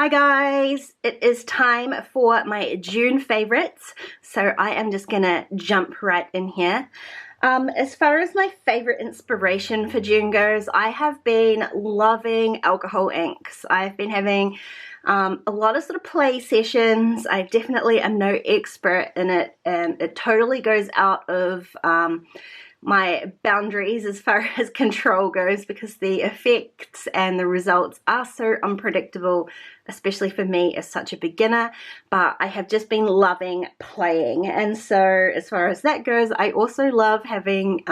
Hi guys, it is time for my June favorites, so I am just gonna jump right in here. As far as my favorite inspiration for June goes, I have been loving alcohol inks. I've been having a lot of sort of play sessions. I definitely am no expert in it, and it totally goes out of my boundaries as far as control goes, because the effects and the results are so unpredictable, especially for me as such a beginner. But I have just been loving playing, and so as far as that goes, I also love having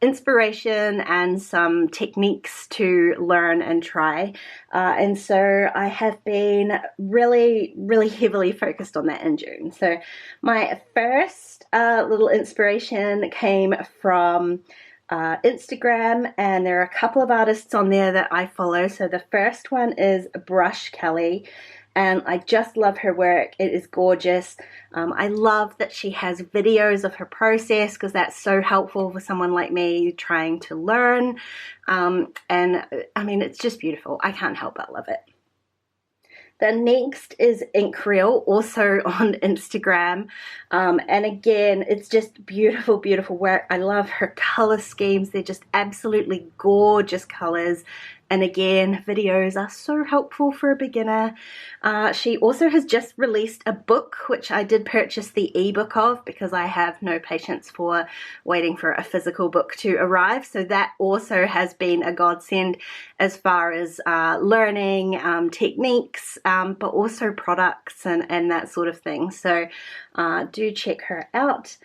inspiration and some techniques to learn and try, and so I have been really heavily focused on that in June. So my first little inspiration came from Instagram, and there are a couple of artists on there that I follow. So the first one is Brush Kelly, and I just love her work. It is gorgeous. I love that she has videos of her process, because that's so helpful for someone like me trying to learn. And I mean, it's just beautiful. I can't help but love it. The next is Ink Reel, also on Instagram, and again, it's just beautiful work. I love her color schemes. They're just absolutely gorgeous colors, and again, videos are so helpful for a beginner. She also has just released a book, which I did purchase the ebook of, because I have no patience for waiting for a physical book to arrive. So that also has been a godsend as far as learning techniques, but also products and that sort of thing. So do check her out.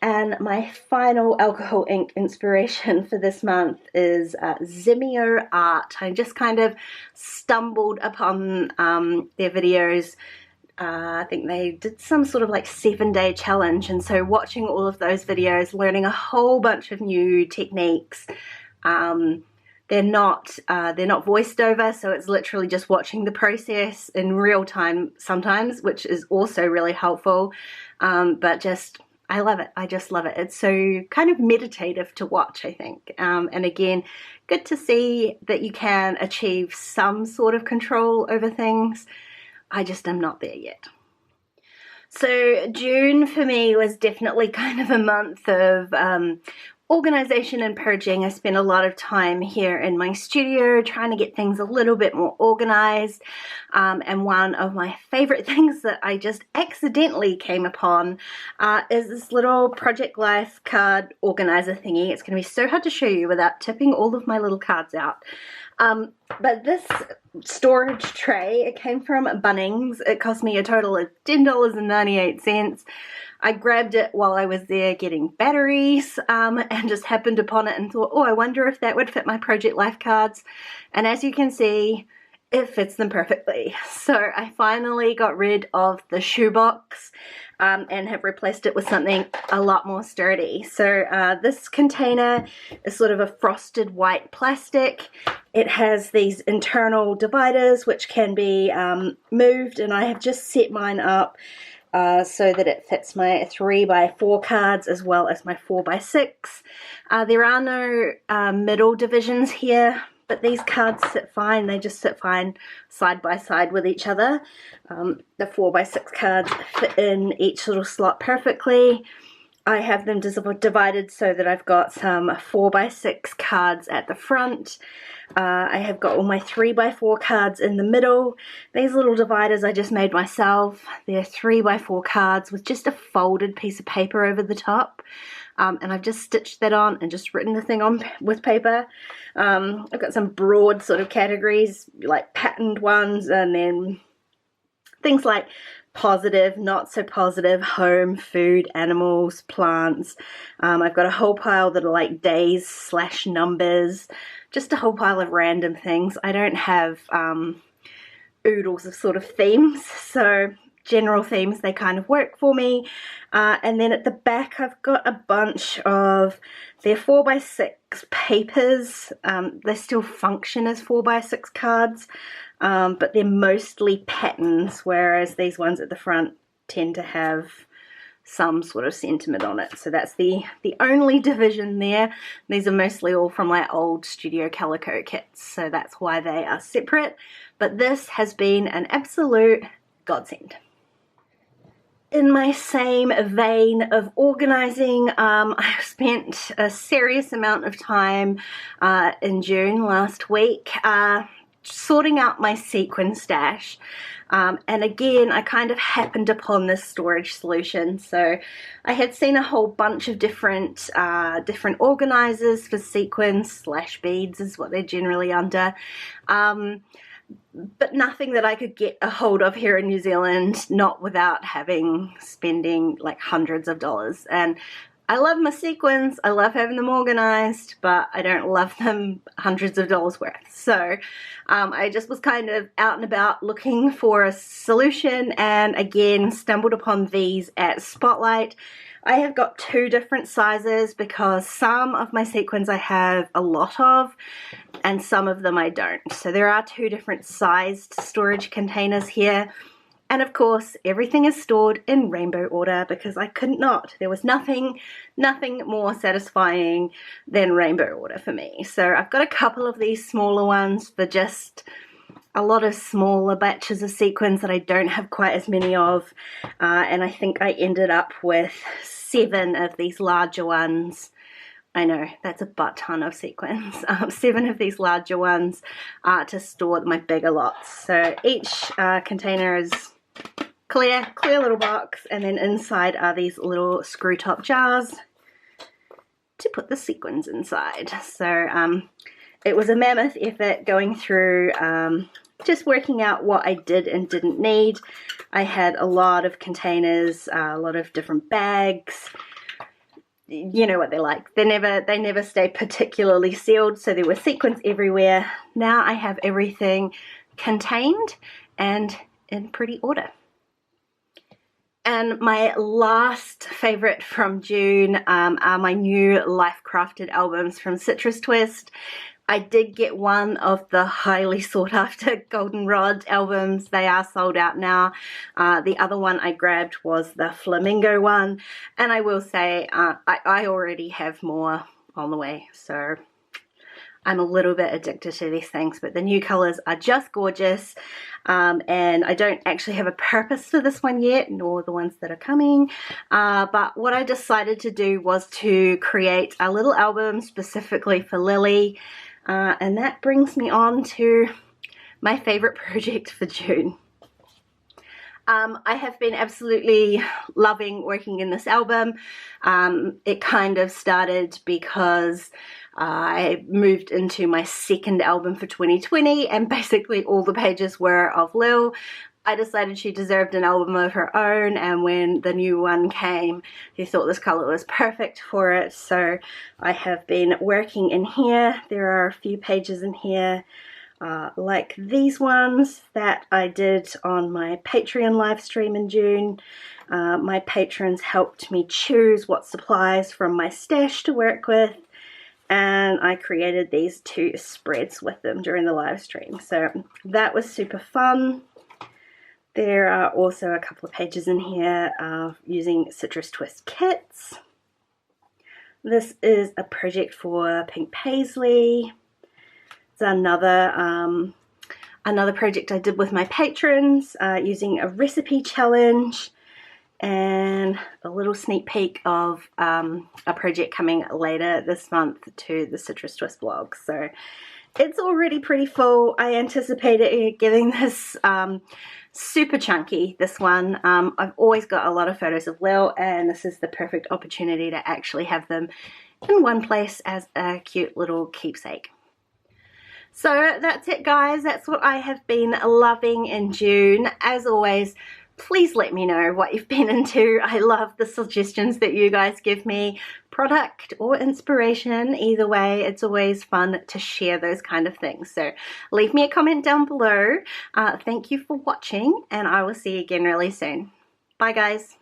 And my final alcohol ink inspiration for this month is Zimeo Art. I just kind of stumbled upon their videos. I think they did some sort of like 7-day challenge, and so watching all of those videos, learning a whole bunch of new techniques. They're not voiced over, so it's literally just watching the process in real time sometimes, which is also really helpful. But just, I love it. I just love it. It's so kind of meditative to watch, I think. And again, good to see that you can achieve some sort of control over things. I just am not there yet. So June for me was definitely kind of a month of organization and purging. I spent a lot of time here in my studio trying to get things a little bit more organized, and one of my favorite things that I just accidentally came upon is this little Project Life card organizer thingy. It's going to be so hard to show you without tipping all of my little cards out. But this storage tray, it came from Bunnings. It cost me a total of $10.98. I grabbed it while I was there getting batteries, and just happened upon it and thought, oh, I wonder if that would fit my Project Life cards. And as you can see, it fits them perfectly. So I finally got rid of the shoebox and have replaced it with something a lot more sturdy. So this container is sort of a frosted white plastic. It has these internal dividers which can be moved, and I have just set mine up so that it fits my 3x4 cards as well as my 4x6. There are no middle divisions here, but these cards sit fine. They just sit fine side by side with each other. The 4x6 cards fit in each little slot perfectly. I have them divided so that I've got some 4x6 cards at the front. I have got all my 3x4 cards in the middle. These little dividers I just made myself. They're 3x4 cards with just a folded piece of paper over the top. And I've just stitched that on and just written the thing on with paper. I've got some broad sort of categories, like patterned ones, and then things like positive, not so positive, home, food, animals, plants. I've got a whole pile that are like days / numbers, just a whole pile of random things. I don't have oodles of sort of themes, so general themes, they kind of work for me. And then at the back I've got a bunch of their 4x6 papers. They still function as 4x6 cards, but they're mostly patterns, whereas these ones at the front tend to have some sort of sentiment on it. So that's the only division there. These are mostly all from my old Studio Calico kits, so that's why they are separate. But this has been an absolute godsend. In my same vein of organizing, I spent a serious amount of time in June last week sorting out my sequin stash. And again, I kind of happened upon this storage solution. So I had seen a whole bunch of different organizers for sequins / beads is what they're generally under. But nothing that I could get a hold of here in New Zealand, not without spending like hundreds of dollars. And I love my sequins, I love having them organized, but I don't love them hundreds of dollars worth. So I just was kind of out and about looking for a solution, and again stumbled upon these at Spotlight. I have got 2 different sizes because some of my sequins I have a lot of and some of them I don't. So there are 2 different sized storage containers here. And of course, everything is stored in rainbow order because I couldn't not. There was nothing more satisfying than rainbow order for me. So I've got a couple of these smaller ones for just a lot of smaller batches of sequins that I don't have quite as many of. And I think I ended up with 7 of these larger ones. I know, that's a butt ton of sequins. 7 of these larger ones to store my bigger lots. So each container is clear little box, and then inside are these little screw top jars to put the sequins inside. So it was a mammoth effort going through just working out what I did and didn't need. I had a lot of containers, a lot of different bags. You know what they're like. They never stay particularly sealed, so there were sequins everywhere. Now I have everything contained and in pretty order. And my last favorite from June are my new Life Crafted albums from Citrus Twist. I did get one of the highly sought after Goldenrod albums. They are sold out now. The other one I grabbed was the Flamingo one. And I will say I already have more on the way. So I'm a little bit addicted to these things, but the new colors are just gorgeous. And I don't actually have a purpose for this one yet, nor the ones that are coming. But what I decided to do was to create a little album specifically for Lily. And that brings me on to my favorite project for June. I have been absolutely loving working in this album. It kind of started because I moved into my second album for 2020, and basically all the pages were of Lil. I decided she deserved an album of her own, and when the new one came, he thought this color was perfect for it. So I have been working in here. There are a few pages in here like these ones that I did on my Patreon live stream in June. My patrons helped me choose what supplies from my stash to work with, and I created these 2 spreads with them during the live stream. So that was super fun. There are also a couple of pages in here using Citrus Twist kits. This is a project for Pink Paisley. It's another project I did with my patrons using a recipe challenge, and a little sneak peek of a project coming later this month to the Citrus Twist blog. So it's already pretty full. I anticipated getting this super chunky, this one. I've always got a lot of photos of Lil, and this is the perfect opportunity to actually have them in one place as a cute little keepsake. So that's it, guys. That's what I have been loving in June. As always, please let me know what you've been into. I love the suggestions that you guys give me, product or inspiration. Either way, it's always fun to share those kind of things. So leave me a comment down below. Thank you for watching, and I will see you again really soon. Bye, guys.